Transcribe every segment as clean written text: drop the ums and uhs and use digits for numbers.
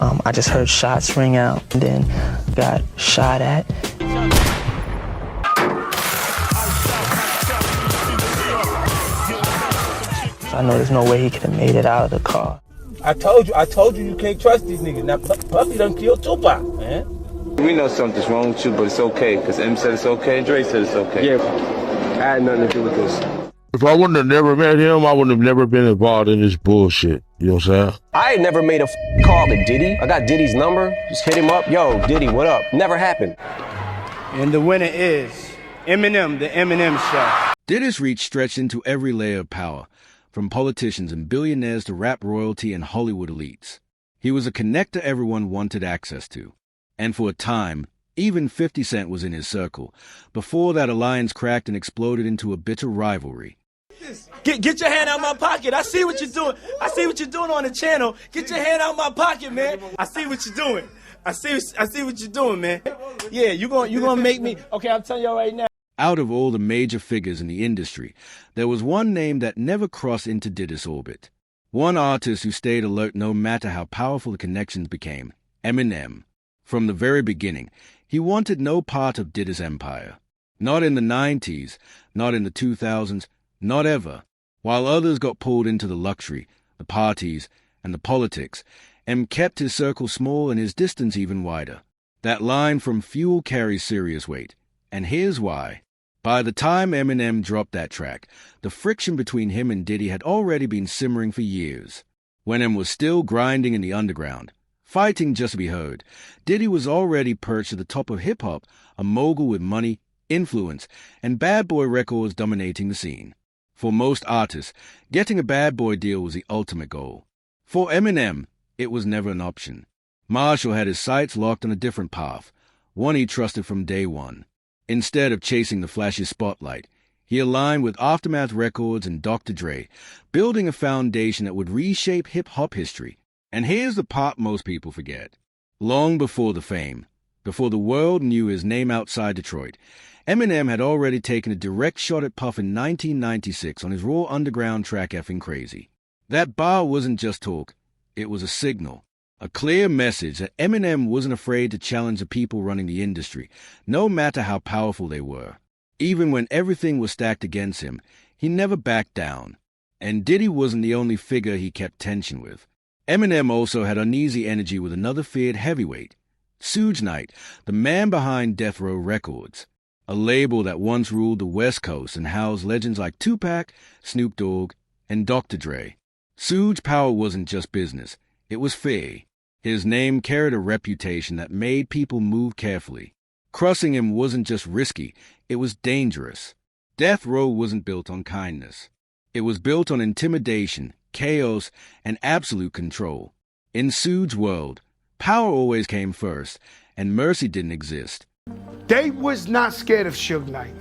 I just heard shots ring out and then got shot at. So I know there's no way he could have made it out of the car. I told you can't trust these niggas. Now Puffy done killed Tupac, man. We know something's wrong with you, but it's okay, because M said it's okay and Dre said it's okay. Yeah, I had nothing to do with this. If I wouldn't have never met him, I wouldn't have never been involved in this bullshit. You know what I'm saying? I ain't never made a call to Diddy. I got Diddy's number, just hit him up. Yo, Diddy, what up? Never happened. And the winner is Eminem, the Eminem Show. Diddy's reach stretched into every layer of power, from politicians and billionaires to rap royalty and Hollywood elites. He was a connector everyone wanted access to. And for a time, even 50 Cent was in his circle, before that alliance cracked and exploded into a bitter rivalry. Get your hand out my pocket. I see what you're doing. I see what you're doing on the channel. Get your hand out my pocket, man. I see what you're doing. I see what you're doing, man. Yeah, you gonna make me. Okay, I'm telling y'all right now. Out of all the major figures in the industry, there was one name that never crossed into Diddy's orbit. One artist who stayed alert no matter how powerful the connections became, Eminem. From the very beginning, he wanted no part of Diddy's empire. Not in the 90s, not in the 2000s, not ever. While others got pulled into the luxury, the parties, and the politics, M kept his circle small and his distance even wider. That line from Fuel carries serious weight. And here's why. By the time Eminem dropped that track, the friction between him and Diddy had already been simmering for years. When M was still grinding in the underground, fighting just to be heard, Diddy was already perched at the top of hip-hop, a mogul with money, influence, and bad boy records dominating the scene. For most artists, getting a bad boy deal was the ultimate goal. For Eminem, it was never an option. Marshall had his sights locked on a different path, one he trusted from day one. Instead of chasing the flashy spotlight, he aligned with Aftermath Records and Dr. Dre, building a foundation that would reshape hip-hop history. And here's the part most people forget. Long before the fame, before the world knew his name outside Detroit, Eminem had already taken a direct shot at Puff in 1996 on his Raw Underground track Effing Crazy. That bar wasn't just talk, it was a signal. A clear message that Eminem wasn't afraid to challenge the people running the industry, no matter how powerful they were. Even when everything was stacked against him, he never backed down. And Diddy wasn't the only figure he kept tension with. Eminem also had uneasy energy with another feared heavyweight, Suge Knight, the man behind Death Row Records, a label that once ruled the West Coast and housed legends like Tupac, Snoop Dogg, and Dr. Dre. Suge's power wasn't just business, it was fair. His name carried a reputation that made people move carefully. Crossing him wasn't just risky, it was dangerous. Death Row wasn't built on kindness. It was built on intimidation, chaos, and absolute control. In Suge's world, power always came first, and mercy didn't exist. They was not scared of Suge Knight.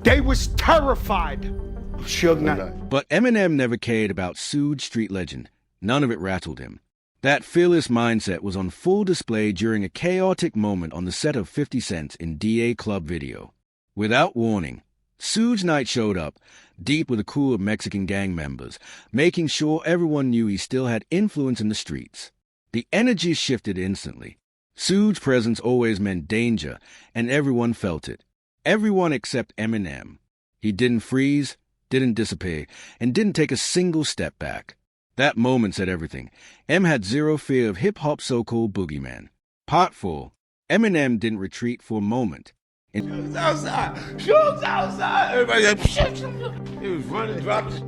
They was terrified of Suge Knight. But Eminem never cared about Suge's street legend. None of it rattled him. That fearless mindset was on full display during a chaotic moment on the set of 50 Cent's in DA Club video. Without warning, Suge Knight showed up, deep with a crew of Mexican gang members, making sure everyone knew he still had influence in the streets. The energy shifted instantly. Suge's presence always meant danger, and everyone felt it. Everyone except Eminem. He didn't freeze, didn't disappear, and didn't take a single step back. That moment said everything. M had zero fear of hip-hop's so-called boogeyman. Part 4. Eminem didn't retreat for a moment. Suge's outside. Suge's outside. Everybody like, he was running, dropped his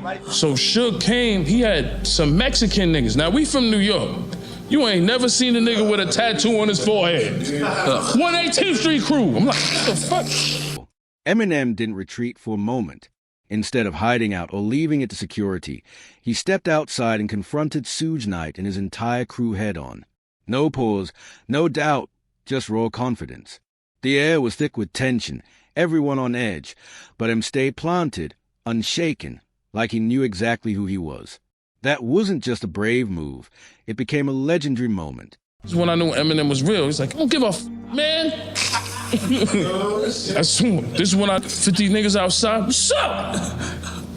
like. So Suge came, he had some Mexican niggas. Now, we from New York. You ain't never seen a nigga with a tattoo on his forehead. 118th Street crew. I'm like, what the fuck? Eminem didn't retreat for a moment. Instead of hiding out or leaving it to security, he stepped outside and confronted Suge Knight and his entire crew head-on. No pause, no doubt, just raw confidence. The air was thick with tension, everyone on edge, but M stayed planted, unshaken, like he knew exactly who he was. That wasn't just a brave move, it became a legendary moment. This is when I knew Eminem was real. He's like, I don't give a f, man. This is when I 50 niggas outside, what's up?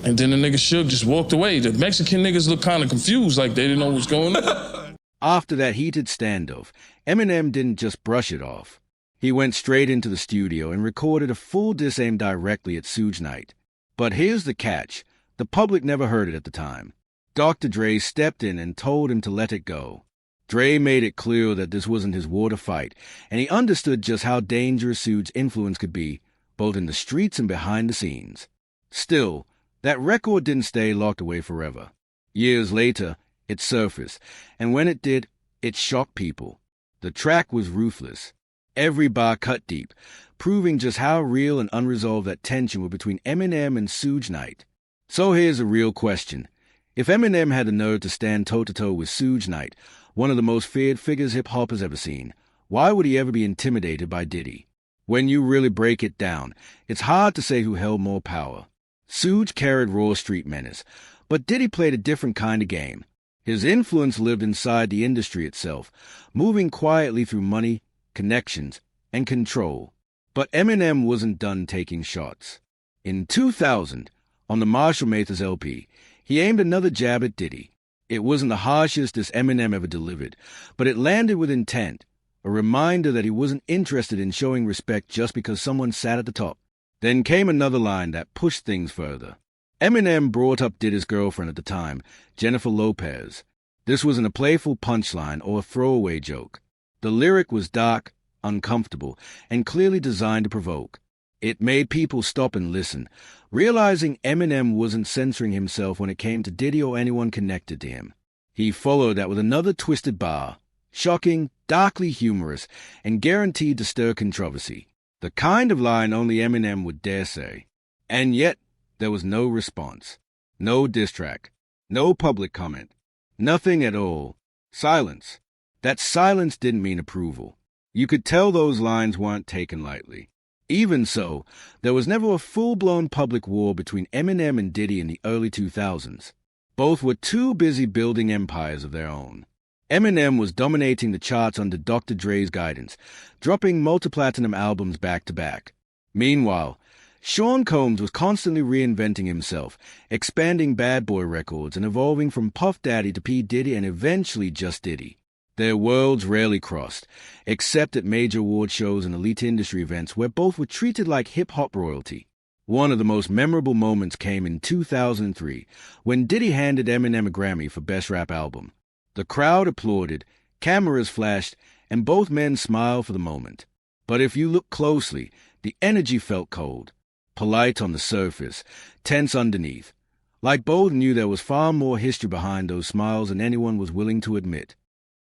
And then the nigga Suge just walked away. The Mexican niggas looked kind of confused, like they didn't know what's going on. After that heated standoff, Eminem didn't just brush it off. He went straight into the studio and recorded a full diss aimed directly at Suge Knight. But here's the catch. The public never heard it at the time. Dr. Dre stepped in and told him to let it go. Dre made it clear that this wasn't his war to fight, and he understood just how dangerous Suge's influence could be, both in the streets and behind the scenes. Still, that record didn't stay locked away forever. Years later, it surfaced, and when it did, it shocked people. The track was ruthless. Every bar cut deep, proving just how real and unresolved that tension was between Eminem and Suge Knight. So here's a real question. If Eminem had the nerve to stand toe-to-toe with Suge Knight, one of the most feared figures hip-hop has ever seen, why would he ever be intimidated by Diddy? When you really break it down, it's hard to say who held more power. Suge carried raw street menace, but Diddy played a different kind of game. His influence lived inside the industry itself, moving quietly through money, connections, and control. But Eminem wasn't done taking shots. In 2000, on the Marshall Mathers LP, he aimed another jab at Diddy. It wasn't the harshest this Eminem ever delivered, but it landed with intent, a reminder that he wasn't interested in showing respect just because someone sat at the top. Then came another line that pushed things further. Eminem brought up Diddy's girlfriend at the time, Jennifer Lopez. This wasn't a playful punchline or a throwaway joke. The lyric was dark, uncomfortable, and clearly designed to provoke. It made people stop and listen, realizing Eminem wasn't censoring himself when it came to Diddy or anyone connected to him. He followed that with another twisted bar, shocking, darkly humorous, and guaranteed to stir controversy. The kind of line only Eminem would dare say. And yet, there was no response. No diss track. No public comment. Nothing at all. Silence. That silence didn't mean approval. You could tell those lines weren't taken lightly. Even so, there was never a full-blown public war between Eminem and Diddy in the early 2000s. Both were too busy building empires of their own. Eminem was dominating the charts under Dr. Dre's guidance, dropping multi-platinum albums back-to-back. Meanwhile, Sean Combs was constantly reinventing himself, expanding Bad Boy Records and evolving from Puff Daddy to P. Diddy and eventually just Diddy. Their worlds rarely crossed, except at major award shows and elite industry events where both were treated like hip-hop royalty. One of the most memorable moments came in 2003, when Diddy handed Eminem a Grammy for Best Rap Album. The crowd applauded, cameras flashed, and both men smiled for the moment. But if you look closely, the energy felt cold. Polite on the surface, tense underneath. Like both knew there was far more history behind those smiles than anyone was willing to admit.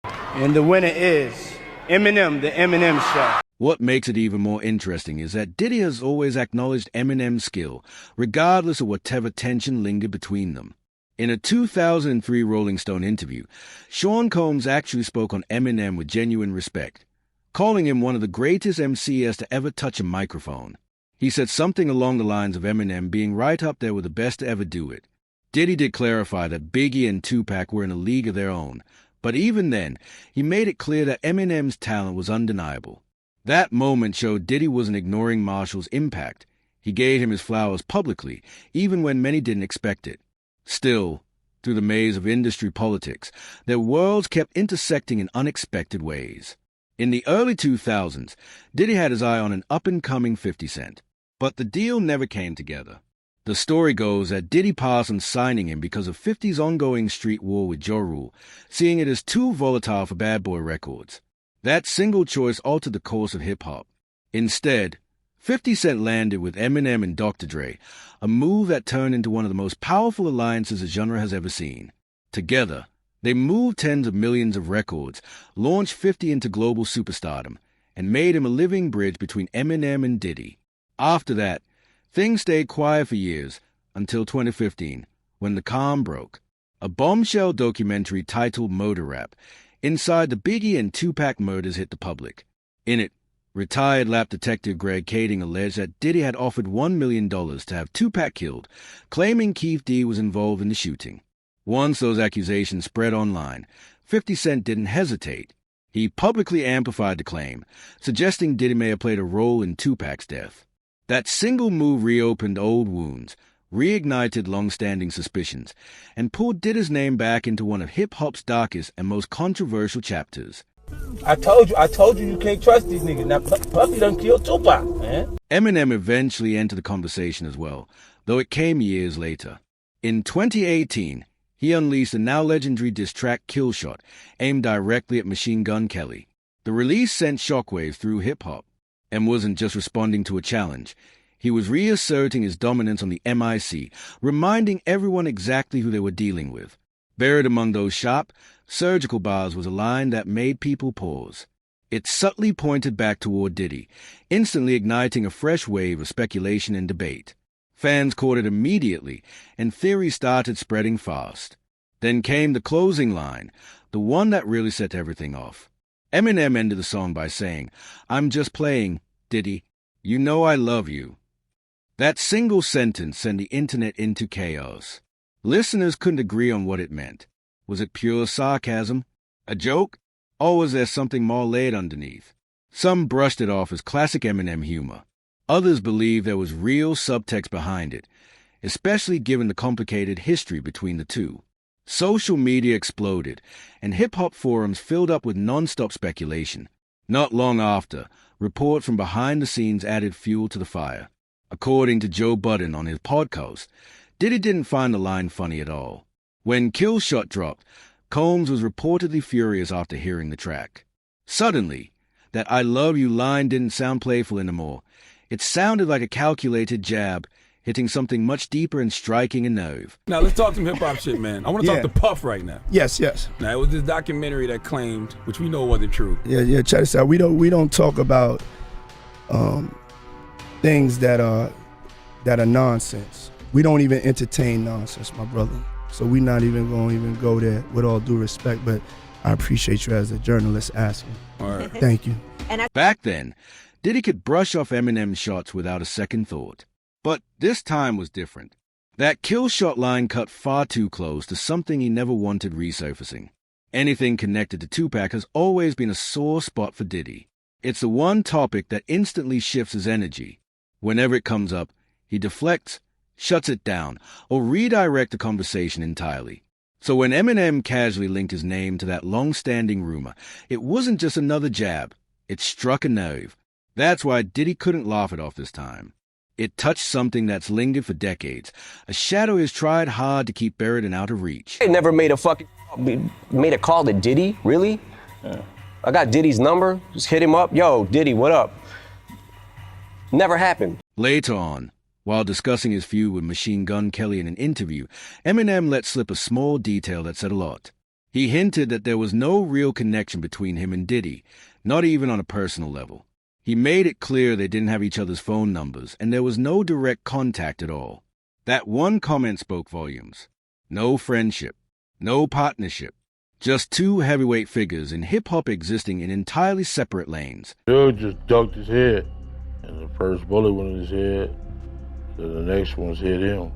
And the winner is Eminem, the Eminem Show. What makes it even more interesting is that Diddy has always acknowledged Eminem's skill, regardless of whatever tension lingered between them. In a 2003 Rolling Stone interview, Sean Combs actually spoke on Eminem with genuine respect, calling him one of the greatest MCs to ever touch a microphone. He said something along the lines of Eminem being right up there with the best to ever do it. Diddy did clarify that Biggie and Tupac were in a league of their own, but even then, he made it clear that Eminem's talent was undeniable. That moment showed Diddy wasn't ignoring Marshall's impact. He gave him his flowers publicly, even when many didn't expect it. Still, through the maze of industry politics, their worlds kept intersecting in unexpected ways. In the early 2000s, Diddy had his eye on an up-and-coming 50 Cent, but the deal never came together. The story goes that Diddy passed on signing him because of 50's ongoing street war with Ja Rule, seeing it as too volatile for Bad Boy Records. That single choice altered the course of hip-hop. Instead, 50 Cent landed with Eminem and Dr. Dre, a move that turned into one of the most powerful alliances the genre has ever seen. Together, they moved tens of millions of records, launched 50 into global superstardom, and made him a living bridge between Eminem and Diddy. After that, things stayed quiet for years, until 2015, when the calm broke. A bombshell documentary titled Murder Rap, inside the Biggie and Tupac murders hit the public. In it, retired lap detective Greg Kading alleged that Diddy had offered $1 million to have Tupac killed, claiming Keith D was involved in the shooting. Once those accusations spread online, 50 Cent didn't hesitate. He publicly amplified the claim, suggesting Diddy may have played a role in Tupac's death. That single move reopened old wounds, reignited long-standing suspicions, and pulled Diddy's name back into one of hip-hop's darkest and most controversial chapters. I told you you can't trust these niggas. Now, Puffy done killed Tupac, man. Eminem eventually entered the conversation as well, though it came years later. In 2018, he unleashed the now legendary diss track Kill Shot, aimed directly at Machine Gun Kelly. The release sent shockwaves through hip-hop, and wasn't just responding to a challenge. He was reasserting his dominance on the MIC, reminding everyone exactly who they were dealing with. Buried among those sharp, surgical bars was a line that made people pause. It subtly pointed back toward Diddy, instantly igniting a fresh wave of speculation and debate. Fans caught it immediately, and theories started spreading fast. Then came the closing line, the one that really set everything off. Eminem ended the song by saying, "I'm just playing, Diddy. You know I love you." That single sentence sent the internet into chaos. Listeners couldn't agree on what it meant. Was it pure sarcasm? A joke? Or was there something more laid underneath? Some brushed it off as classic Eminem humor. Others believed there was real subtext behind it, especially given the complicated history between the two. Social media exploded, and hip-hop forums filled up with non-stop speculation. Not long after, reports from behind the scenes added fuel to the fire. According to Joe Budden on his podcast, Diddy didn't find the line funny at all. When Kill Shot dropped, Combs was reportedly furious after hearing the track. Suddenly, that "I love you" line didn't sound playful anymore. It sounded like a calculated jab, hitting something much deeper and striking a nerve. Now let's talk some hip-hop shit, man. I want to talk to Puff right now. Yes. Now, it was this documentary that claimed, which we know wasn't true. Yeah, check this out. We don't talk about things that are nonsense. We don't even entertain nonsense, my brother. So we're not even going to go there, with all due respect, but I appreciate you as a journalist asking. All right. Thank you. Back then, Diddy could brush off Eminem's shots without a second thought. But this time was different. That Kill Shot line cut far too close to something he never wanted resurfacing. Anything connected to Tupac has always been a sore spot for Diddy. It's the one topic that instantly shifts his energy. Whenever it comes up, he deflects, shuts it down, or redirects the conversation entirely. So when Eminem casually linked his name to that long-standing rumor, it wasn't just another jab. It struck a nerve. That's why Diddy couldn't laugh it off this time. It touched something that's lingered for decades, a shadow he's tried hard to keep buried and out of reach. They never made a call to Diddy, really? Yeah. I got Diddy's number, just hit him up. Yo, Diddy, what up? Never happened. Later on, while discussing his feud with Machine Gun Kelly in an interview, Eminem let slip a small detail that said a lot. He hinted that there was no real connection between him and Diddy, not even on a personal level. He made it clear they didn't have each other's phone numbers, and there was no direct contact at all. That one comment spoke volumes. No friendship, no partnership, just two heavyweight figures in hip-hop existing in entirely separate lanes. Dude just ducked his head, and the first bullet went in his head, then the next one's hit him.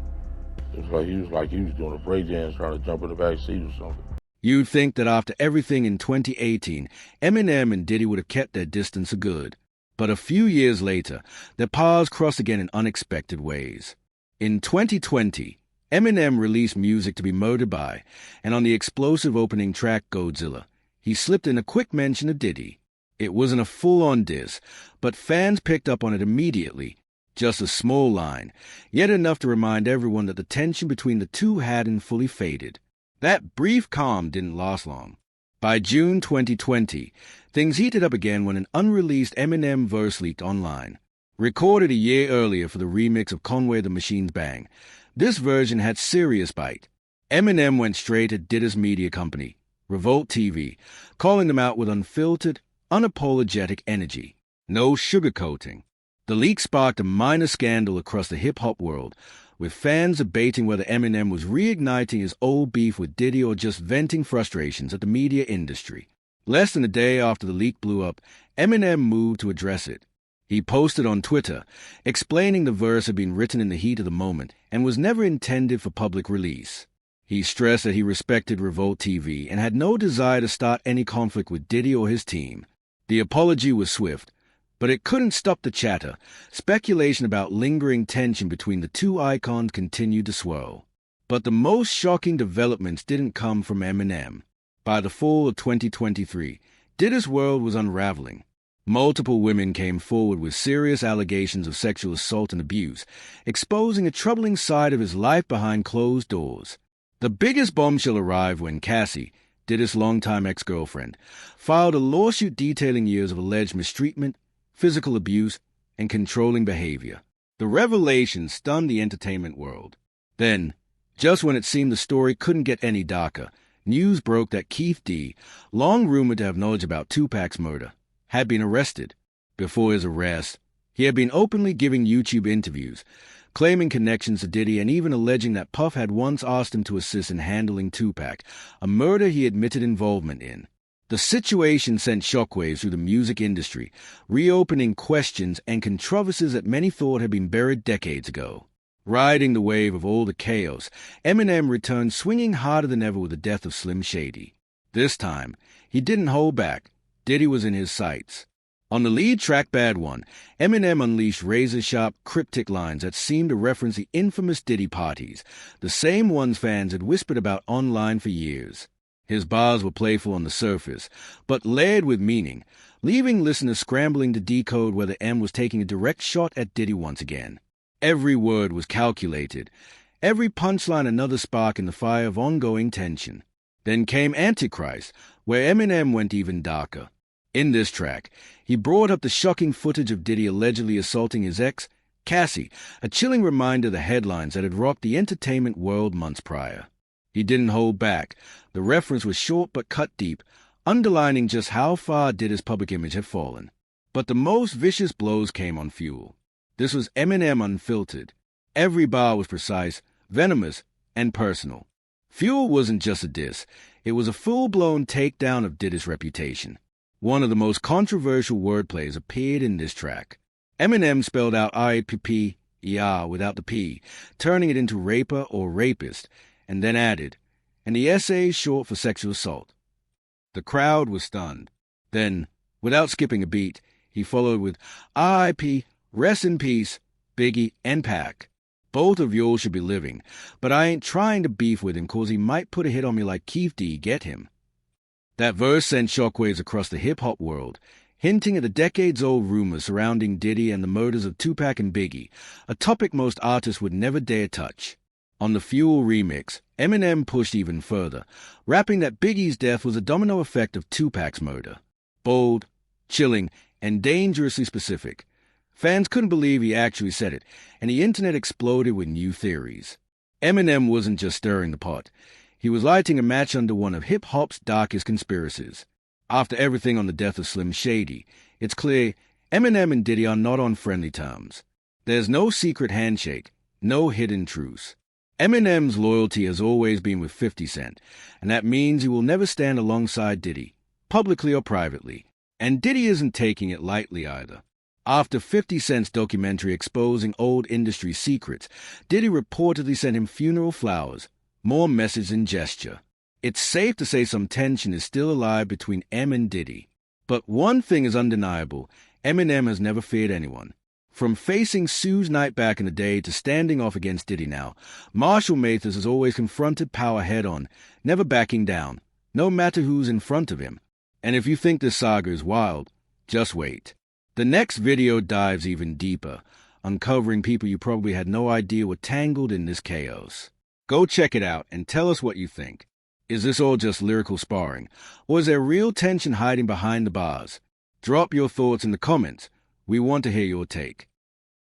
It was like he was doing a breakdance trying to jump in the back seat or something. You'd think that after everything in 2018, Eminem and Diddy would have kept their distance a good. But a few years later, their paths crossed again in unexpected ways. In 2020, Eminem released music to be murdered by, and on the explosive opening track Godzilla, he slipped in a quick mention of Diddy. It wasn't a full-on diss, but fans picked up on it immediately. Just a small line, yet enough to remind everyone that the tension between the two hadn't fully faded. That brief calm didn't last long. By June 2020, things heated up again when an unreleased Eminem verse leaked online. Recorded a year earlier for the remix of Conway the Machine's Bang, this version had serious bite. Eminem went straight at Diddy's media company, Revolt TV, calling them out with unfiltered, unapologetic energy. No sugarcoating. The leak sparked a minor scandal across the hip-hop world, with fans debating whether Eminem was reigniting his old beef with Diddy or just venting frustrations at the media industry. Less than a day after the leak blew up, Eminem moved to address it. He posted on Twitter, explaining the verse had been written in the heat of the moment and was never intended for public release. He stressed that he respected Revolt TV and had no desire to start any conflict with Diddy or his team. The apology was swift, But it couldn't stop the chatter. Speculation about lingering tension between the two icons continued to swirl. But the most shocking developments didn't come from Eminem. By the fall of 2023, Diddy's world was unraveling. Multiple women came forward with serious allegations of sexual assault and abuse, exposing a troubling side of his life behind closed doors. The biggest bombshell arrived when Cassie, Diddy's longtime ex-girlfriend, filed a lawsuit detailing years of alleged mistreatment, physical abuse, and controlling behavior. The revelation stunned the entertainment world. Then, just when it seemed the story couldn't get any darker, news broke that Keith D, long rumored to have knowledge about Tupac's murder, had been arrested. Before his arrest, he had been openly giving YouTube interviews, claiming connections to Diddy and even alleging that Puff had once asked him to assist in handling Tupac, a murder he admitted involvement in. The situation sent shockwaves through the music industry, reopening questions and controversies that many thought had been buried decades ago. Riding the wave of all the chaos, Eminem returned swinging harder than ever with the death of Slim Shady. This time, he didn't hold back. Diddy was in his sights. On the lead track Bad One, Eminem unleashed razor-sharp, cryptic lines that seemed to reference the infamous Diddy parties, the same ones fans had whispered about online for years. His bars were playful on the surface, but layered with meaning, leaving listeners scrambling to decode whether M was taking a direct shot at Diddy once again. Every word was calculated, every punchline another spark in the fire of ongoing tension. Then came Antichrist, where Eminem went even darker. In this track, he brought up the shocking footage of Diddy allegedly assaulting his ex, Cassie, a chilling reminder of the headlines that had rocked the entertainment world months prior. He didn't hold back. The reference was short but cut deep, underlining just how far Diddy's public image had fallen. But the most vicious blows came on Fuel. This was Eminem unfiltered. Every bar was precise, venomous, and personal. Fuel wasn't just a diss. It was a full-blown takedown of Diddy's reputation. One of the most controversial wordplays appeared in this track. Eminem spelled out R-A-P-P, yeah, without the P, turning it into raper or rapist, and then added, and the essay is short for sexual assault. The crowd was stunned. Then, without skipping a beat, he followed with R.I.P., rest in peace, Biggie, and Pac. Both of y'all should be living, but I ain't trying to beef with him cause he might put a hit on me like Keith D, get him. That verse sent shockwaves across the hip-hop world, hinting at the decades-old rumors surrounding Diddy and the murders of Tupac and Biggie, a topic most artists would never dare touch. On the Fuel remix, Eminem pushed even further, rapping that Biggie's death was a domino effect of Tupac's murder. Bold, chilling, and dangerously specific. Fans couldn't believe he actually said it, and the internet exploded with new theories. Eminem wasn't just stirring the pot. He was lighting a match under one of hip-hop's darkest conspiracies. After everything on the death of Slim Shady, it's clear Eminem and Diddy are not on friendly terms. There's no secret handshake, no hidden truce. Eminem's loyalty has always been with 50 Cent, and that means he will never stand alongside Diddy, publicly or privately. And Diddy isn't taking it lightly either. After 50 Cent's documentary exposing old industry secrets, Diddy reportedly sent him funeral flowers, more message than gesture. It's safe to say some tension is still alive between M and Diddy. But one thing is undeniable, Eminem has never feared anyone. From facing Suge Knight back in the day to standing off against Diddy now, Marshall Mathers has always confronted power head-on, never backing down, no matter who's in front of him. And if you think this saga is wild, just wait. The next video dives even deeper, uncovering people you probably had no idea were tangled in this chaos. Go check it out and tell us what you think. Is this all just lyrical sparring, or is there real tension hiding behind the bars? Drop your thoughts in the comments. We want to hear your take.